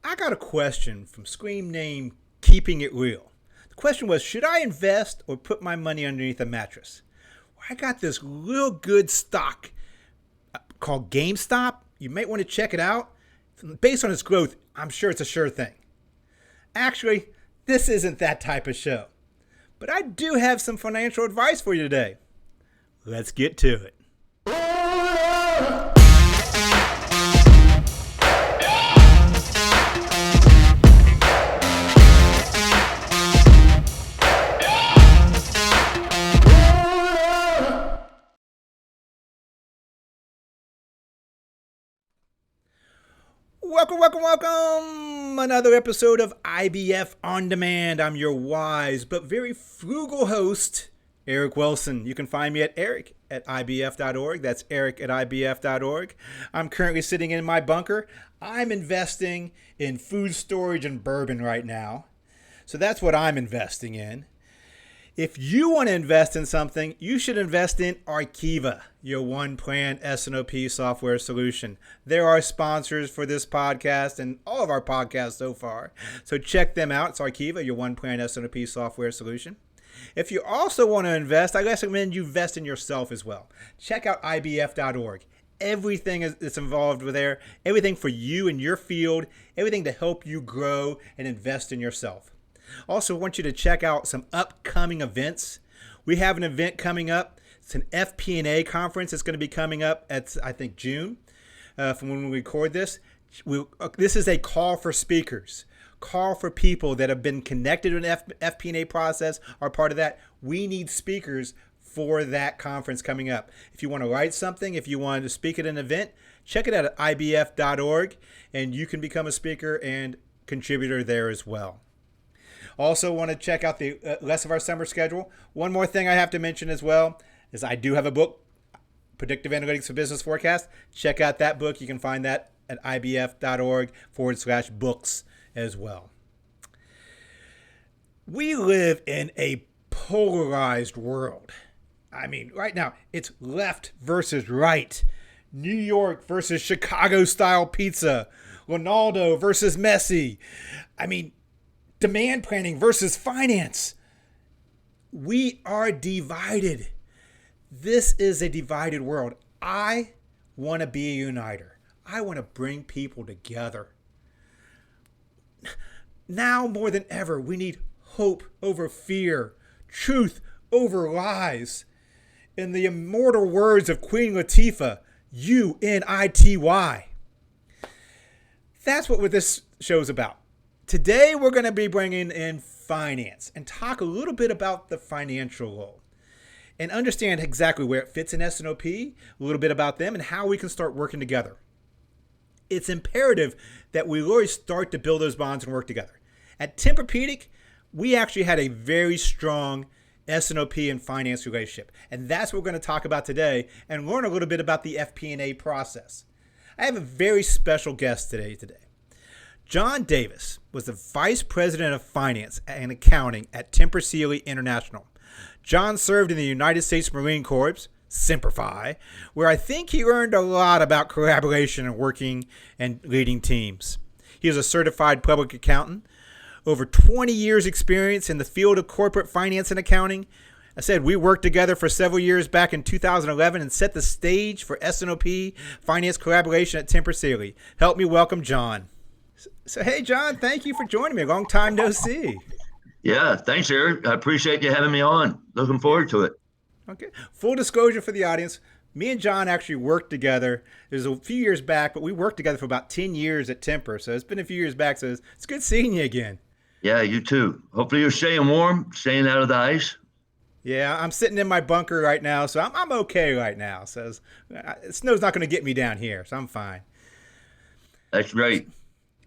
I got a question from Scream Name Keeping It Real. The question was, should I invest or put my money underneath a mattress? Well, I got this real good stock called GameStop. You might want to check it out. Based on its growth, I'm sure it's a sure thing. Actually, this isn't that type of show. But I do have some financial advice for you today. Let's get to it. Welcome. Another episode of IBF On Demand. I'm your wise but very frugal host, Eric Wilson. You can find me at eric@ibf.org. That's eric@ibf.org. I'm currently sitting in my bunker. I'm investing in food storage and bourbon right now. So that's what I'm investing in. If you want to invest in something, you should invest in Arkiva, your one-plan S&OP software solution. They're our sponsors for this podcast and all of our podcasts so far. So check them out. It's Arkiva, your one-plan S&OP software solution. If you also want to invest, I recommend you invest in yourself as well. Check out ibf.org. Everything is involved with there. Everything for you and your field. Everything to help you grow and invest in yourself. Also, I want you to check out some upcoming events. We have an event coming up. It's an FP&A conference. It's going to be coming up at, I think, June from when we record this. This is a call for speakers. Call for people that have been connected to an FP&A process are part of that. We need speakers for that conference coming up. If you want to write something, if you want to speak at an event, check it out at ibf.org, and you can become a speaker and contributor there as well. Also want to check out the rest of our summer schedule. One more thing I have to mention as well is I do have a book, Predictive Analytics for Business Forecast. Check out that book. You can find that at ibf.org/books as well. We live in a polarized world. I mean, right now, it's left versus right. New York versus Chicago-style pizza. Ronaldo versus Messi. I mean, demand planning versus finance. We are divided. This is a divided world. I want to be a uniter. I want to bring people together. Now more than ever, we need hope over fear, truth over lies. In the immortal words of Queen Latifah, UNITY. That's what this show's about. Today, we're going to be bringing in finance and talk a little bit about the financial role and understand exactly where it fits in S&OP, a little bit about them, and how we can start working together. It's imperative that we really start to build those bonds and work together. At Tempur-Pedic, we actually had a very strong S&OP and finance relationship, and that's what we're going to talk about today and learn a little bit about the FP&A process. I have a very special guest today. John Davis was the Vice President of Finance and Accounting at Tempur Sealy International. John served in the United States Marine Corps, Semper Fi, where I think he learned a lot about collaboration and working and leading teams. He is a certified public accountant, over 20 years experience in the field of corporate finance and accounting. I said we worked together for several years back in 2011 and set the stage for S&OP finance collaboration at Tempur Sealy. Help me welcome John. So, hey, John, thank you for joining me. Long time no see. Yeah, thanks, Eric. I appreciate you having me on. Looking forward to it. Okay. Full disclosure for the audience, me and John actually worked together. It was a few years back, but we worked together for about 10 years at Tempur. So it's been a few years back, so it's good seeing you again. Yeah, you too. Hopefully you're staying warm, staying out of the ice. Yeah, I'm sitting in my bunker right now, so I'm okay right now. So snow's not going to get me down here, so I'm fine. That's great.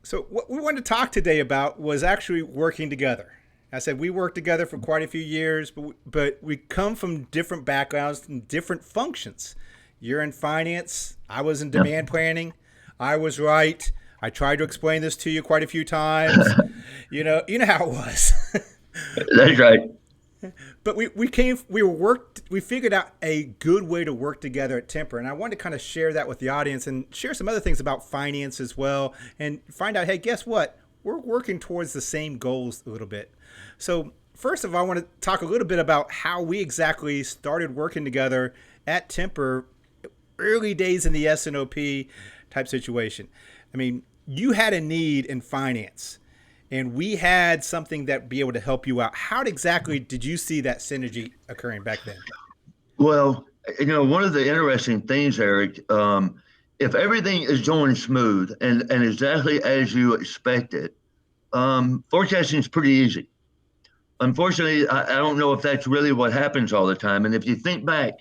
So what we wanted to talk today about was actually working together. I said we worked together for quite a few years, but we come from different backgrounds and different functions. You're in finance. I was in demand planning. I was right. I tried to explain this to you quite a few times. You know how it was. That's right. But we figured out a good way to work together at Tempur, and I wanted to kind of share that with the audience and share some other things about finance as well, and find out, hey, guess what? We're working towards the same goals a little bit. So first of all, I want to talk a little bit about how we exactly started working together at Tempur, early days in the S&OP type situation. I mean, you had a need in finance, and we had something that be able to help you out. How exactly did you see that synergy occurring back then? Well, one of the interesting things, Eric, if everything is going smooth and exactly as you expected, forecasting is pretty easy. Unfortunately, I don't know if that's really what happens all the time. And if you think back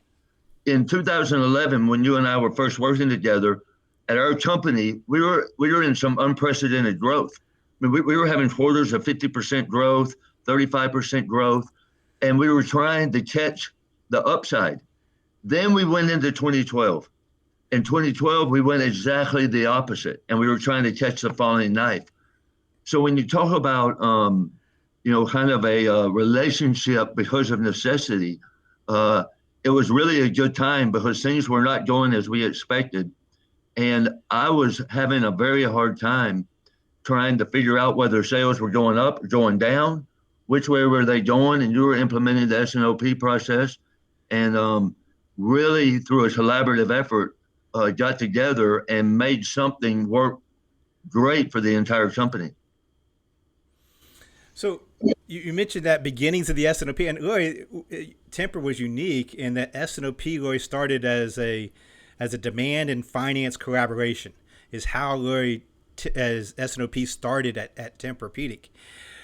in 2011, when you and I were first working together at our company, we were in some unprecedented growth. I mean, we were having quarters of 50% growth, 35% growth, and we were trying to catch the upside. Then we went into 2012. In 2012, we went exactly the opposite, and we were trying to catch the falling knife. So when you talk about, kind of a relationship because of necessity, it was really a good time because things were not going as we expected. And I was having a very hard time trying to figure out whether sales were going up or going down, which way were they going, and you were implementing the S&OP process, and really through a collaborative effort, got together and made something work great for the entire company. So you mentioned that beginnings of the S&OP, and really, Tempur was unique in that S&OP really started as a demand and finance collaboration. Is how really as S&OP started at Tempur-Pedic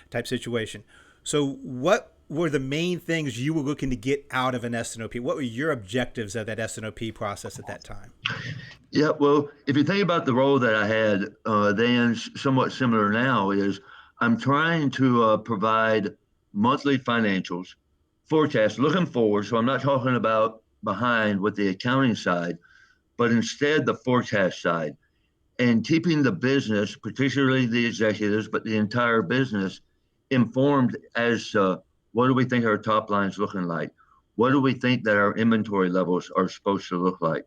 type situation. So what were the main things you were looking to get out of an S&OP? What were your objectives of that S&OP process at that time? Yeah, well, if you think about the role that I had then, somewhat similar now, is I'm trying to provide monthly financials, forecasts, looking forward. So I'm not talking about behind with the accounting side, but instead the forecast side, and keeping the business, particularly the executives, but the entire business, informed as what do we think our top line is looking like? What do we think that our inventory levels are supposed to look like?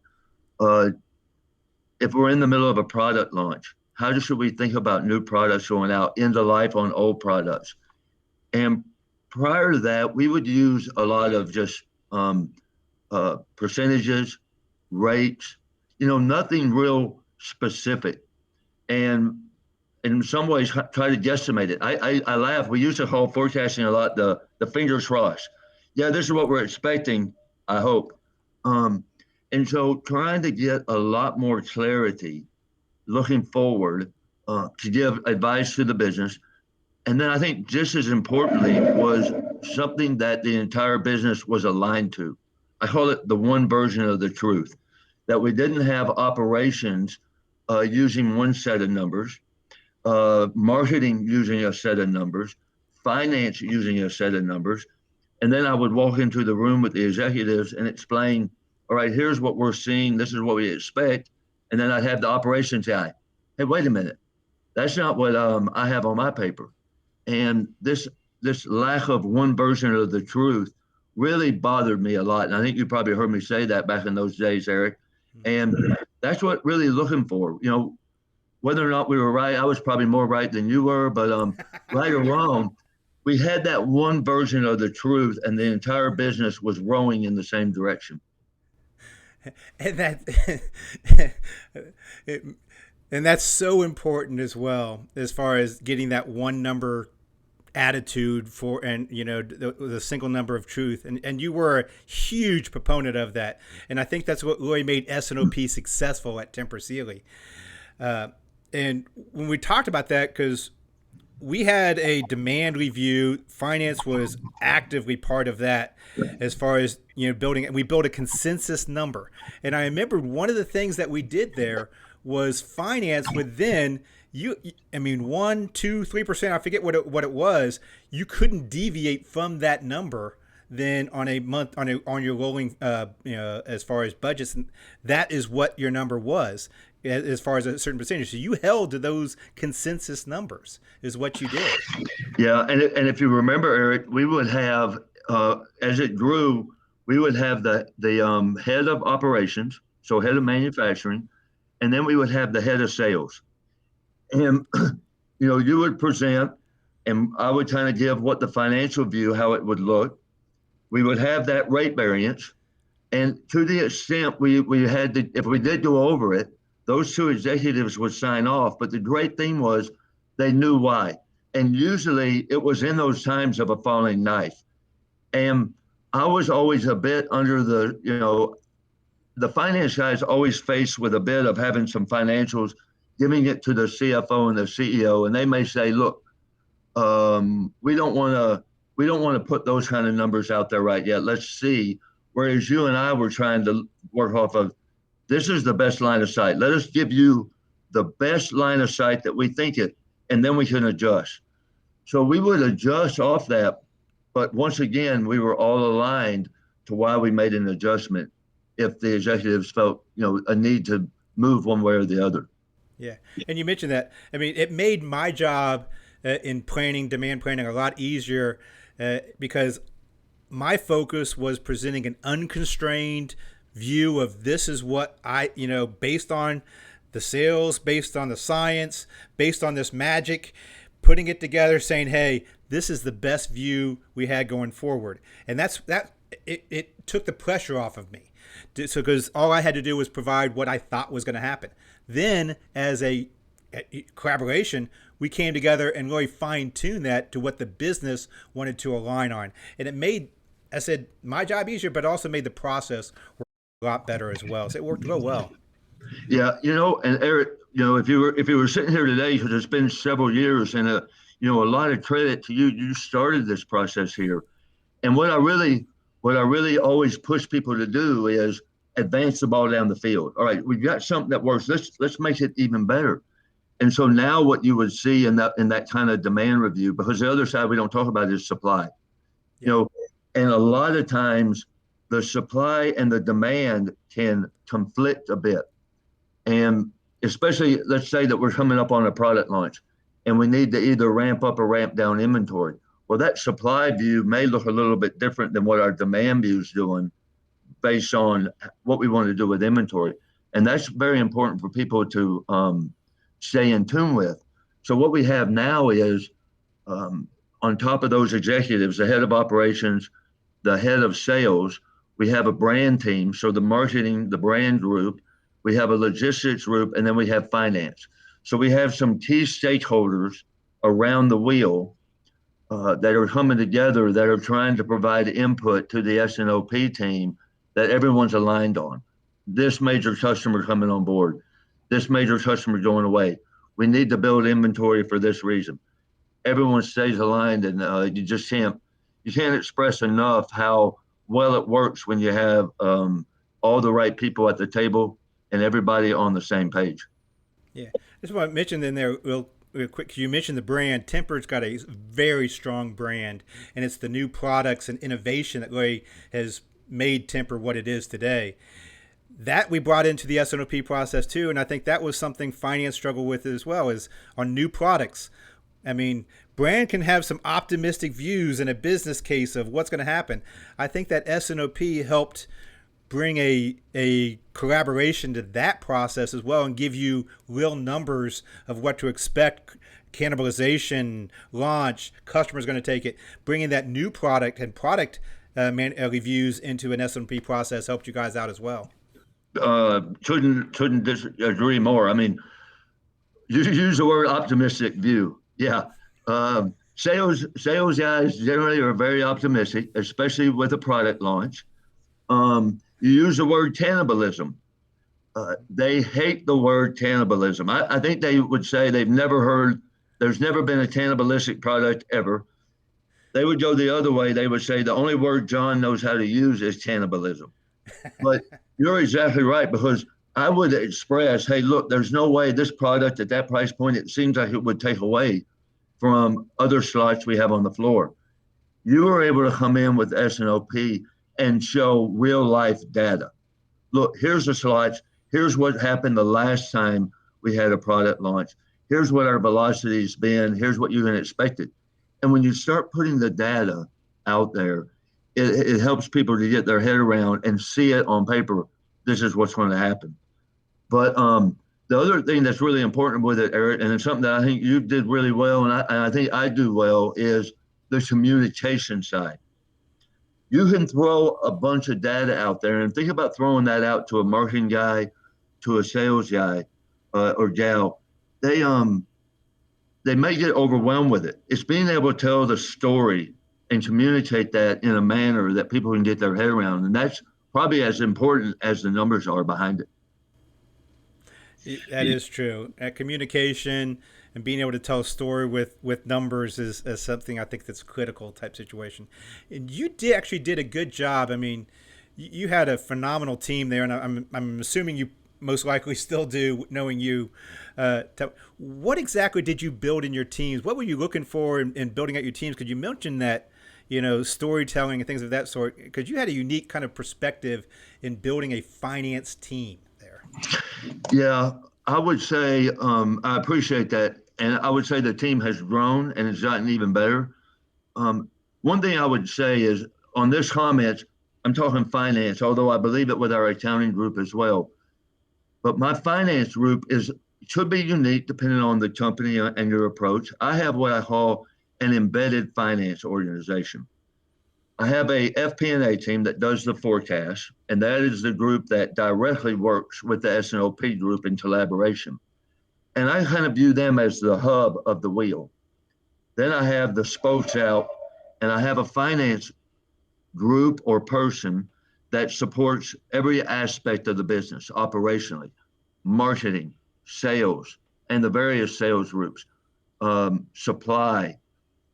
If we're in the middle of a product launch, how should we think about new products going out, end of life on old products? And prior to that, we would use a lot of just percentages, rates, nothing real specific. And in some ways, try to guesstimate it. I laugh. We used to call forecasting a lot the fingers crossed. Yeah, this is what we're expecting, I hope. And so trying to get a lot more clarity looking forward to give advice to the business. And then I think just as importantly was something that the entire business was aligned to. I call it the one version of the truth, that we didn't have operations using one set of numbers, marketing using a set of numbers, finance using a set of numbers. And then I would walk into the room with the executives and explain, all right, here's what we're seeing. This is what we expect. And then I'd have the operations guy, hey, wait a minute. That's not what I have on my paper. And this lack of one version of the truth really bothered me a lot. And I think you probably heard me say that back in those days, Eric. And that's what really looking for, whether or not we were right. I was probably more right than you were, but right or wrong, we had that one version of the truth, and the entire business was rowing in the same direction. And and that's so important as well, as far as getting that one number attitude for, and the single number of truth, and you were a huge proponent of that, and I think that's what really made S&OP successful at Tempur Sealy. And when we talked about that, because we had a demand review, finance was actively part of that, as far as we built a consensus number. And I remember one of the things that we did there was finance would then 1, 2, 3%, I forget what it was, you couldn't deviate from that number then on a month on your rolling as far as budgets. That is what your number was as far as a certain percentage. So you held to those consensus numbers is what you did. Yeah, and if you remember, Eric, we would have as it grew, we would have the head of operations, so head of manufacturing, and then we would have the head of sales. And you would present, and I would kind of give what the financial view, how it would look. We would have that rate variance, and to the extent we had to, if we did go over it, those two executives would sign off. But the great thing was they knew why, and usually it was in those times of a falling knife. And I was always a bit under the finance guys always faced with a bit of having some financials, giving it to the CFO and the CEO, and they may say, "Look, we don't want to put those kind of numbers out there right yet. Let's see." Whereas you and I were trying to work off of, this is the best line of sight. Let us give you the best line of sight that we think it, and then we can adjust. So we would adjust off that, but once again, we were all aligned to why we made an adjustment if the executives felt, a need to move one way or the other. Yeah. And you mentioned that. I mean, it made my job in planning, demand planning, a lot easier because my focus was presenting an unconstrained view of this is what based on the sales, based on the science, based on this magic, putting it together, saying, hey, this is the best view we had going forward. And it took the pressure off of me. So, because all I had to do was provide what I thought was going to happen. Then, as a collaboration, we came together and really fine-tuned that to what the business wanted to align on. And it made, I said, my job easier, but also made the process work a lot better as well. So it worked real well. Yeah, and Eric, if you were sitting here today, because it's been several years, and a lot of credit to you. You started this process here, and what I really always push people to do is advance the ball down the field. All right, we've got something that works. Let's make it even better. And so now what you would see in that kind of demand review, because the other side we don't talk about is supply. Yeah. And a lot of times the supply and the demand can conflict a bit. And especially, let's say that we're coming up on a product launch and we need to either ramp up or ramp down inventory. Well, that supply view may look a little bit different than what our demand view is doing based on what we want to do with inventory. And that's very important for people to stay in tune with. So what we have now is on top of those executives, the head of operations, the head of sales, we have a brand team. So the marketing, the brand group, we have a logistics group, and then we have finance. So we have some key stakeholders around the wheel that are coming together, that are trying to provide input to the S&OP team that everyone's aligned on. This major customer coming on board, this major customer going away. We need to build inventory for this reason. Everyone stays aligned, and you can't express enough how well it works when you have all the right people at the table and everybody on the same page. Yeah, that's what I mentioned in there real quick. You mentioned the brand. Tempur's got a very strong brand, and it's the new products and innovation that really has made Tempur what it is today. That we brought into the S&OP process too, and I think that was something finance struggled with as well, is on new products. I mean, brand can have some optimistic views and a business case of what's going to happen. I think that S&OP helped bring a collaboration to that process as well and give you real numbers of what to expect, cannibalization, launch, customers going to take it. Bringing that new product and product reviews into an S&OP process helped you guys out as well. Couldn't disagree more. I mean, you use the word optimistic view. Yeah. Sales guys generally are very optimistic, especially with a product launch. You use the word cannibalism. They hate the word cannibalism. I think they would say there's never been a cannibalistic product ever. They would go the other way. They would say the only word John knows how to use is cannibalism. But you're exactly right, because I would express, hey, look, there's no way this product at that price point, it seems like it would take away from other slots we have on the floor. You were able to come in with S&OP and show real life data. Look, here's the slots. Here's what happened the last time we had a product launch. Here's what our velocity's been. Here's what you can expect it. And when you start putting the data out there, it helps people to get their head around and see it on paper. This is what's going to happen. But the other thing that's really important with it, Eric, and it's something that I think you did really well, and I think I do well, is the communication side. You can throw a bunch of data out there, and think about throwing that out to a marketing guy, to a sales guy, or gal. They they may get overwhelmed with it. It's being able to tell the story and communicate that in a manner that people can get their head around, and that's probably as important as the numbers are behind it. That is true. Communication and being able to tell a story with numbers is something I think that's critical type situation. And you did a good job. I mean, you had a phenomenal team there, and I'm assuming you most likely still do, knowing you. What exactly did you build in your teams? What were you looking for in building out your teams? Because you mentioned that, storytelling and things of that sort, because you had a unique kind of perspective in building a finance team there. Yeah, I would say I appreciate that, and I would say the team has grown and it's gotten even better. One thing I would say is on this comment, I'm talking finance, although I believe it with our accounting group as well. But my finance group should be unique depending on the company and your approach. I have what I call an embedded finance organization. I have a FP&A team that does the forecast, and that is the group that directly works with the S&OP group in collaboration. And I kind of view them as the hub of the wheel. Then I have the spokes out, and I have a finance group or person that supports every aspect of the business operationally, marketing, sales, and the various sales groups, supply,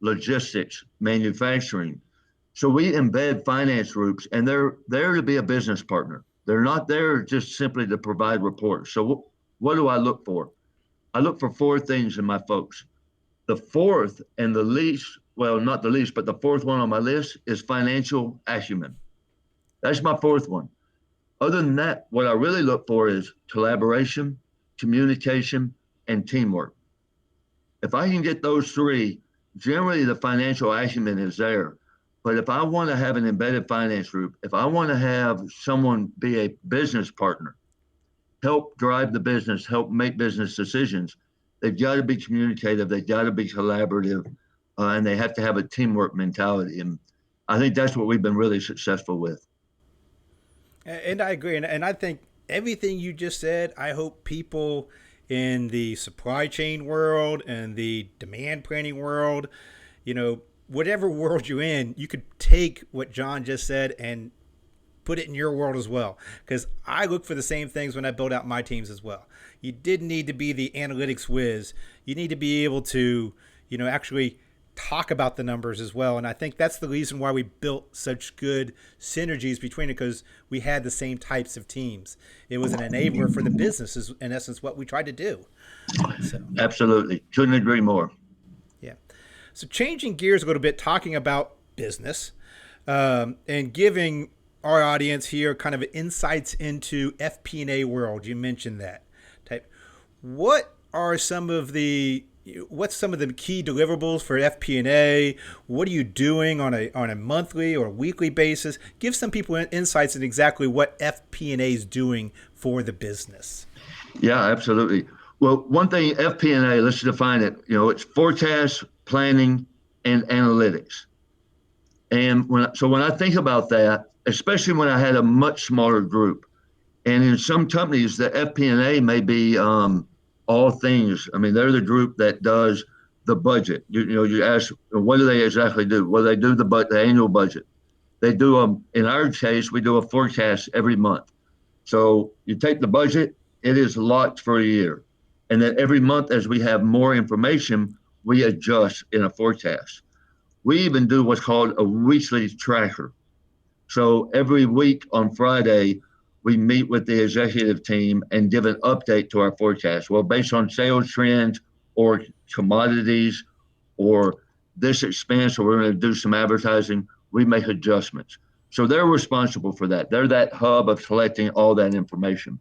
logistics, manufacturing. So we embed finance groups, and they're there to be a business partner. They're not there just simply to provide reports. So what do I look for? I look for four things in my folks. The fourth and the least, well, not the least, but the fourth one on my list is financial acumen. That's my fourth one. Other than that, what I really look for is collaboration, communication, and teamwork. If I can get those three, generally the financial acumen is there. But if I want to have an embedded finance group, if I want to have someone be a business partner, help drive the business, help make business decisions, they've got to be communicative, they've got to be collaborative, and they have to have a teamwork mentality. And I think that's what we've been really successful with. And I agree. And I think everything you just said, I hope people in the supply chain world and the demand planning world, whatever world you're in, you could take what John just said and put it in your world as well. Because I look for the same things when I build out my teams as well. You didn't need to be the analytics whiz. You need to be able to, actually talk about the numbers as well. And I think that's the reason why we built such good synergies between it, because we had the same types of teams. It was an enabler for the business, is in essence what we tried to do. So Absolutely. Couldn't agree more. yeah. So changing gears a little bit, talking about business, and giving our audience here kind of insights into FP&A world. You mentioned that type. What's some of the key deliverables for FP&A? What are you doing on a monthly or weekly basis? Give some people insights in exactly what FP&A is doing for the business. Yeah, absolutely. Well, one thing, FP&A, let's define it. It's forecast, planning, and analytics. And when I think about that, especially when I had a much smaller group, and in some companies, the FP&A may be all things. I mean, they're the group that does the budget. You ask, what do they exactly do? Well, they do the annual budget. They do in our case, we do a forecast every month. So you take the budget, it is locked for a year. And then every month, as we have more information, we adjust in a forecast. We even do what's called a weekly tracker. So every week on Friday, we meet with the executive team and give an update to our forecast. Well, based on sales trends or commodities or this expense, or we're going to do some advertising, we make adjustments. So they're responsible for that. They're that hub of collecting all that information.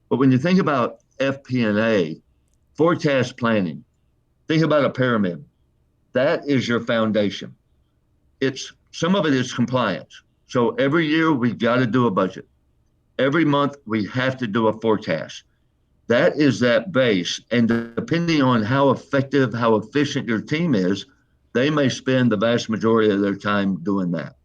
But when you think about FP&A, forecast planning, think about a pyramid. That is your foundation. It's Some of it is compliance. So every year we got to do a budget. Every month we have to do a forecast. That is that base. And depending on how effective, how efficient your team is, they may spend the vast majority of their time doing that.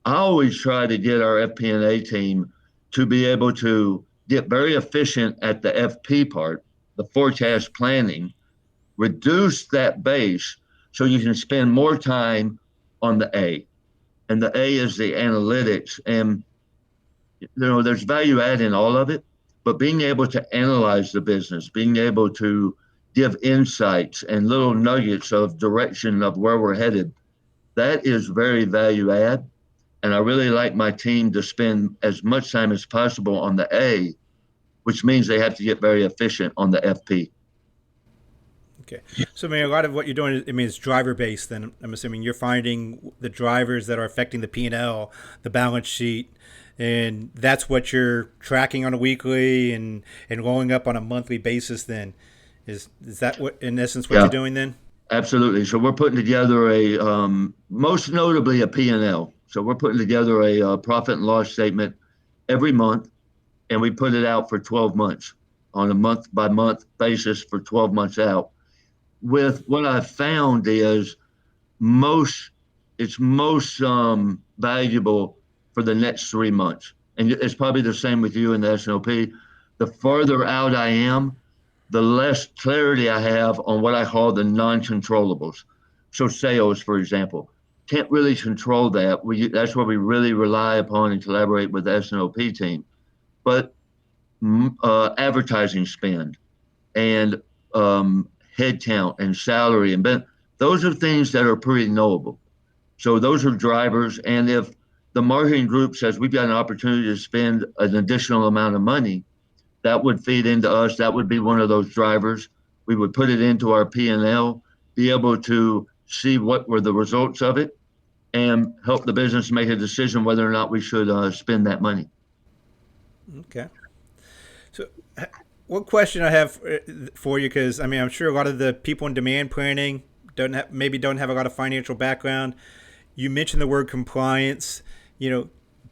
I always try to get our FP&A team to be able to get very efficient at the FP part, the forecast planning, reduce that base so you can spend more time on the A. And the A is the analytics. And there's value add in all of it, but being able to analyze the business, being able to give insights and little nuggets of direction of where we're headed, that is very value add. And I really like my team to spend as much time as possible on the A, which means they have to get very efficient on the FP. Okay. So, I mean, a lot of what you're doing, it's driver based. Then I'm assuming you're finding the drivers that are affecting the P&L, the balance sheet, and that's what you're tracking on a weekly and rolling up on a monthly basis. Then, is that what, in essence, what Yeah, you're doing then? absolutely. So we're putting together most notably a P&L. So we're putting together a profit and loss statement every month, and we put it out for 12 months on a month by month basis for 12 months out. With what I've found is most it's most valuable for the next 3 months, and it's probably the same with you in the S&OP. The farther out I am, the less clarity I have on what I call the non-controllables. So sales, for example, can't really control that. That's where we really rely upon and collaborate with the S&OP team. But advertising spend and headcount and salary and those are things that are pretty knowable. So those are drivers. And if the marketing group says we've got an opportunity to spend an additional amount of money, that would feed into us. That would be one of those drivers. We would put it into our P&L, be able to see what were the results of it, and help the business make a decision whether or not we should spend that money. Okay. So, one question I have for you, because I'm sure a lot of the people in demand planning don't have a lot of financial background. You mentioned the word compliance.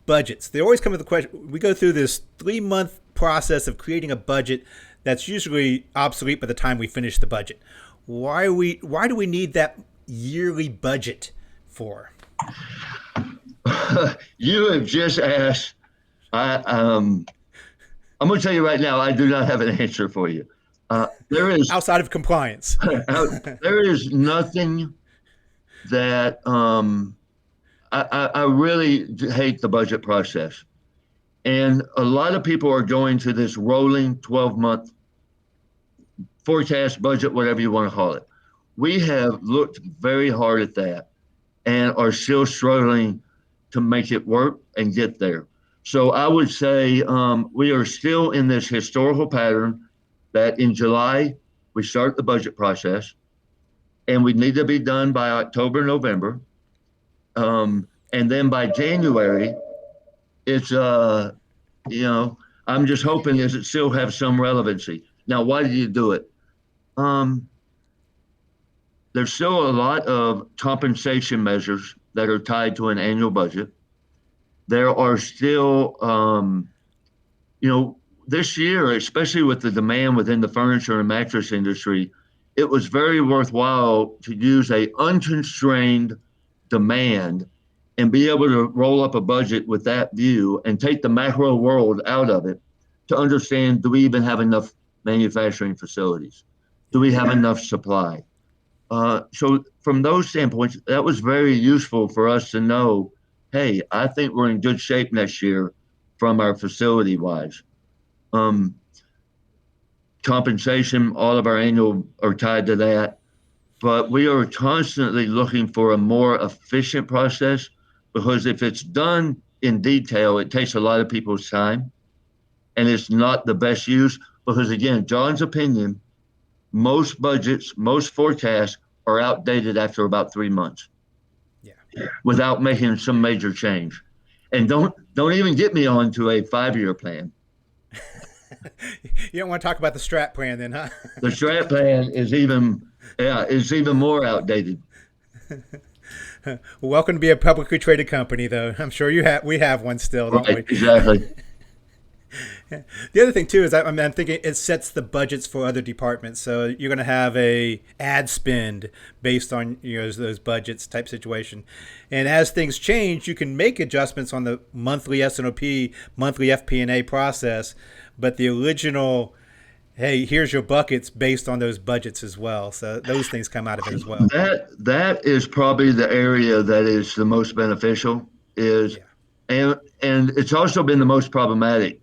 Budgets. They always come with the question. We go through this 3-month process of creating a budget that's usually obsolete by the time we finish the budget. Why do we need that yearly budget for? You have just asked. I'm going to tell you right now, I do not have an answer for you. There is Outside of compliance. there is nothing that I really hate the budget process. And a lot of people are going to this rolling 12-month forecast budget, whatever you want to call it. We have looked very hard at that and are still struggling to make it work and get there. So I would say we are still in this historical pattern that in July, we start the budget process and we need to be done by October, November. And then by January, it's, I'm just hoping is it still have some relevancy. Now, why do you do it? There's still a lot of compensation measures that are tied to an annual budget. There are still, this year, especially with the demand within the furniture and mattress industry, it was very worthwhile to use a unconstrained demand and be able to roll up a budget with that view and take the macro world out of it to understand, do we even have enough manufacturing facilities? Do we have enough supply? So from those standpoints, that was very useful for us to know, hey, I think we're in good shape next year from our facility wise. Compensation, all of our annual are tied to that. But we are constantly looking for a more efficient process because if it's done in detail, it takes a lot of people's time and it's not the best use because, again, John's opinion, most budgets, most forecasts are outdated after about 3 months. Yeah. Without making some major change. And don't even get me onto a 5-year plan. You don't want to talk about the strat plan then, huh? The strat plan is even more outdated. Welcome to be a publicly traded company, though. I'm sure we have one still, don't Right, we? exactly. The other thing too is I'm thinking it sets the budgets for other departments. So you're going to have a ad spend based on those budgets type situation, and as things change, you can make adjustments on the monthly S&OP, monthly FP&A process, but the original, hey, here's your buckets based on those budgets as well. So those things come out of it as well. That is probably the area that is the most beneficial is, Yeah. and it's also been the most problematic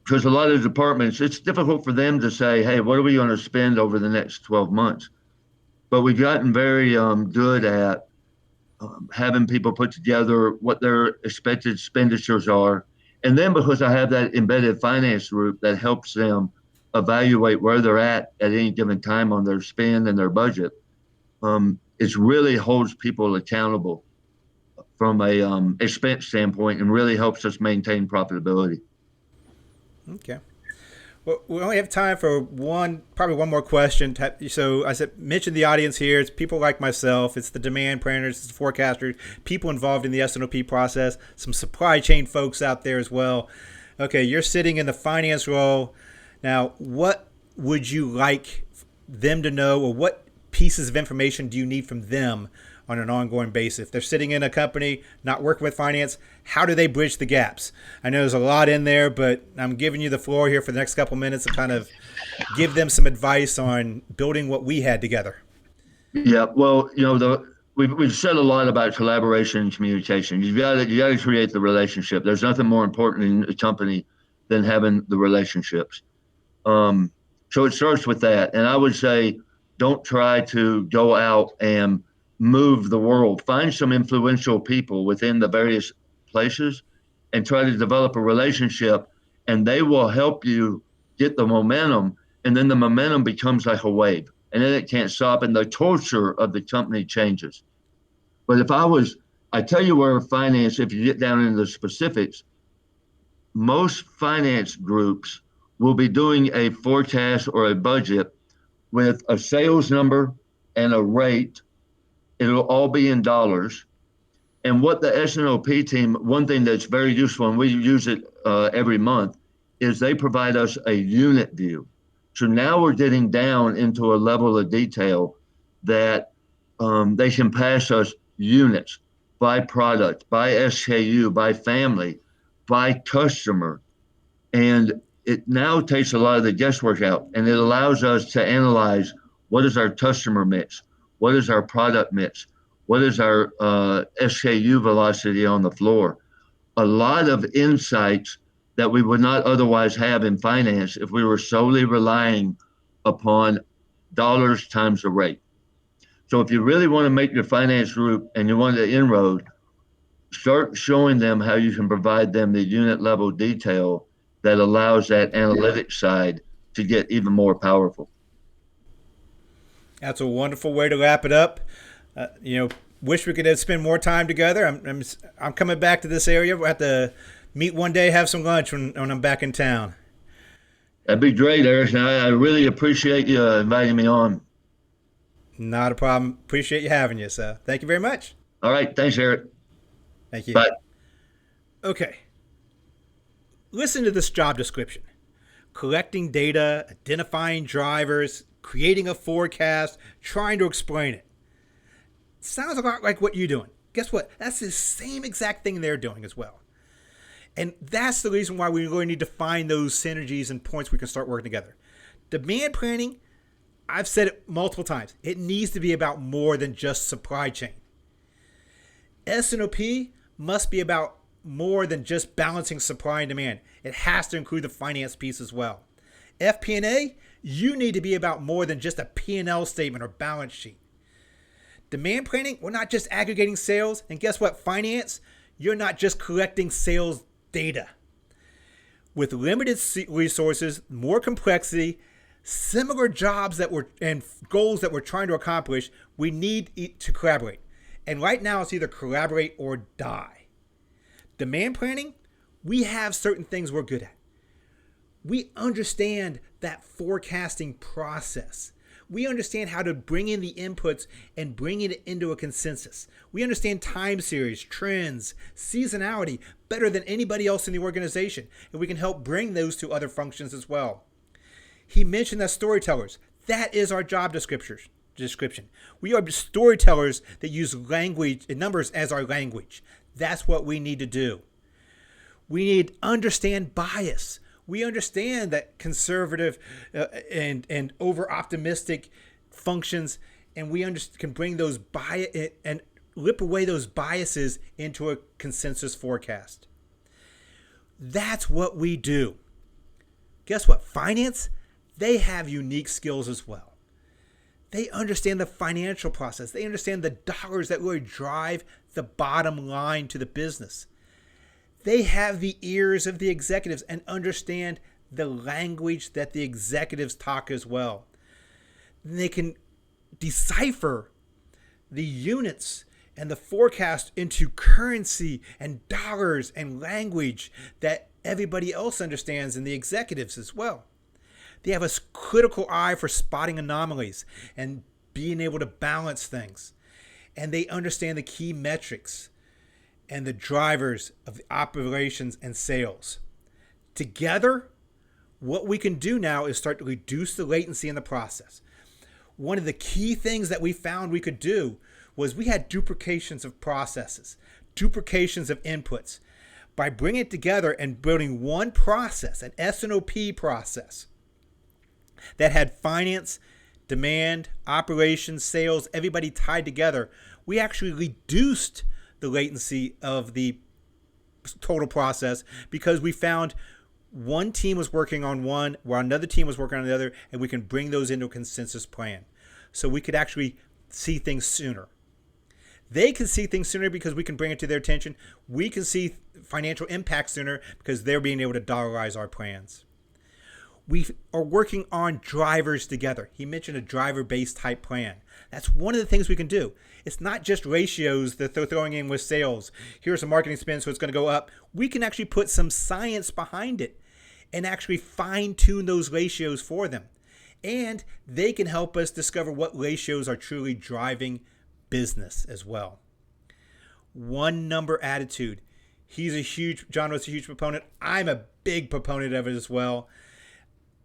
because a lot of departments, it's difficult for them to say, hey, what are we going to spend over the next 12 months? But we've gotten very good at having people put together what their expected expenditures are. And then because I have that embedded finance group that helps them evaluate where they're at any given time on their spend and their budget, it really holds people accountable from a expense standpoint and really helps us maintain profitability. Okay. Well, we only have time for probably one more question. So I said, mention the audience here. It's people like myself. It's the demand planners, it's the forecasters, people involved in the S&OP process, some supply chain folks out there as well. Okay, you're sitting in the finance role. Now, what would you like them to know, or what pieces of information do you need from them on an ongoing basis? If they're sitting in a company, not working with finance, how do they bridge the gaps? I know there's a lot in there, but I'm giving you the floor here for the next couple minutes to kind of give them some advice on building what we had together. Yeah, well, we've said a lot about collaboration and communication. You got to create the relationship. There's nothing more important in a company than having the relationships. So it starts with that, and I would say, don't try to go out and move the world. Find some influential people within the various places and try to develop a relationship, and they will help you get the momentum. And then the momentum becomes like a wave, and then it can't stop, and the culture of the company changes. But I tell you where finance, if you get down into the specifics, most finance groups will be doing a forecast or a budget with a sales number and a rate. It'll all be in dollars. And what the S&OP team, one thing that's very useful, and we use it every month, is they provide us a unit view. So now we're getting down into a level of detail that they can pass us units by product, by SKU, by family, by customer. And it now takes a lot of the guesswork out, and it allows us to analyze what is our customer mix, what is our product mix, what is our SKU velocity on the floor. A lot of insights that we would not otherwise have in finance if we were solely relying upon dollars times the rate. So if you really want to make your finance group and you want to inroad, start showing them how you can provide them the unit level detail that allows that analytics side to get even more powerful. That's a wonderful way to wrap it up. Wish we could spend more time together. I'm coming back to this area. We'll have to meet one day, have some lunch when I'm back in town. That'd be great, Eric. And I really appreciate you inviting me on. Not a problem. Appreciate you having you. So thank you very much. All right. Thanks, Eric. Thank you. Bye. Okay. Listen to this job description. Collecting data, identifying drivers, creating a forecast, trying to explain it. Sounds a lot like what you're doing. Guess what? That's the same exact thing they're doing as well. And that's the reason why we really need to find those synergies and points we can start working together. Demand planning, I've said it multiple times, it needs to be about more than just supply chain. S&OP must be about more than just balancing supply and demand. It has to include the finance piece as well. FP&A, you need to be about more than just a P&L statement or balance sheet. Demand planning, we're not just aggregating sales. And guess what? Finance, you're not just collecting sales data. With limited resources, more complexity, similar jobs and goals that we're trying to accomplish, we need to collaborate. And right now, it's either collaborate or die. Demand planning, we have certain things we're good at. We understand that forecasting process. We understand how to bring in the inputs and bring it into a consensus. We understand time series, trends, seasonality better than anybody else in the organization, and we can help bring those to other functions as well. He mentioned that storytellers. That is our job description. We are storytellers that use language and numbers as our language. That's what we need to do. We need to understand bias. We understand that conservative and over-optimistic functions, and we can bring those bias and rip away those biases into a consensus forecast. That's what we do. Guess what? Finance, they have unique skills as well. They understand the financial process. They understand the dollars that really drive the bottom line to the business. They have the ears of the executives and understand the language that the executives talk as well. They can decipher the units and the forecast into currency and dollars and language that everybody else understands and the executives as well. They have a critical eye for spotting anomalies and being able to balance things. And they understand the key metrics and the drivers of the operations and sales. Together, what we can do now is start to reduce the latency in the process. One of the key things that we found we could do was we had duplications of processes, duplications of inputs. By bringing it together and building one process, an S&OP process that had finance, demand, operations, sales, everybody tied together, we actually reduced the latency of the total process because we found one team was working on one while another team was working on the other, and we can bring those into a consensus plan. So we could actually see things sooner. They can see things sooner because we can bring it to their attention. We can see financial impact sooner because they're being able to dollarize our plans. We are working on drivers together. He mentioned a driver-based type plan. That's one of the things we can do. It's not just ratios that they're throwing in with sales. Here's a marketing spend, so it's going to go up. We can actually put some science behind it and actually fine-tune those ratios for them. And they can help us discover what ratios are truly driving business as well. One number attitude. John was a huge proponent. I'm a big proponent of it as well.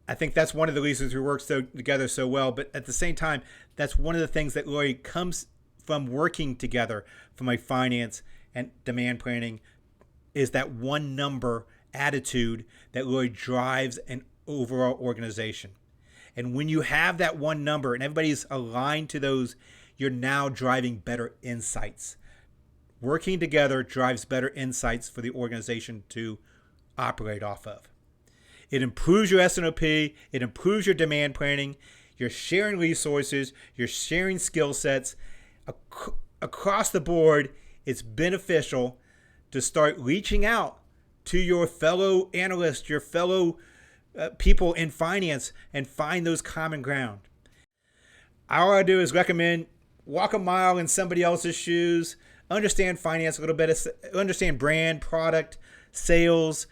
I think that's one of the reasons we work together so well. But at the same time, that's one of the things that really comes from working together from my finance and demand planning is that one number attitude that really drives an overall organization. And when you have that one number and everybody's aligned to those, you're now driving better insights. Working together drives better insights for the organization to operate off of. It improves your S&OP. It improves your demand planning. You're sharing resources. You're sharing skill sets. Across the board, it's beneficial to start reaching out to your fellow analysts, your fellow people in finance, and find those common ground. All I do is recommend walk a mile in somebody else's shoes, understand finance a little bit, understand brand, product, sales,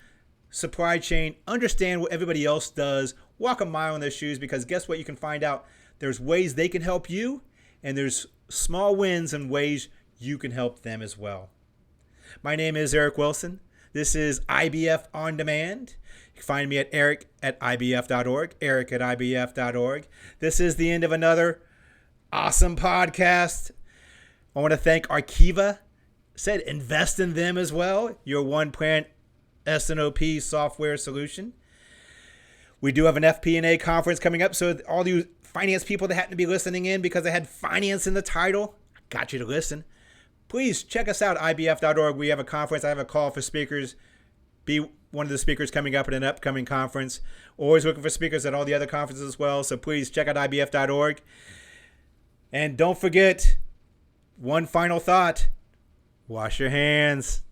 supply chain, understand what everybody else does, walk a mile in their shoes, because guess what? You can find out there's ways they can help you, and there's small wins and ways you can help them as well. My name is Eric Wilson. This is IBF On Demand. You can find me at eric@ibf.org, eric@ibf.org. This is the end of another awesome podcast. I want to thank Arkiva. Said invest in them as well. Your one plan S&OP software solution. We do have an FP&A conference coming up, so all you finance people that happen to be listening in because they had finance in the title, I got you to listen. Please check us out, ibf.org. We have a conference. I have a call for speakers. Be one of the speakers coming up at an upcoming conference. Always looking for speakers at all the other conferences as well, so please check out ibf.org. And don't forget, one final thought, wash your hands.